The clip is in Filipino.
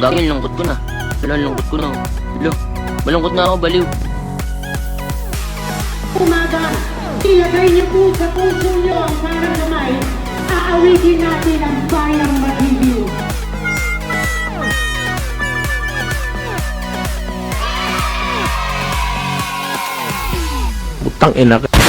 Gagawin, lungkot ko na. Wala, lungkot ko na. Wala, malungkot na ako, baliw. Umaga, ilagay niyo po sa puso niyo ang parang kamay. Aawitin natin ang bayang matibio. Putang ina ka.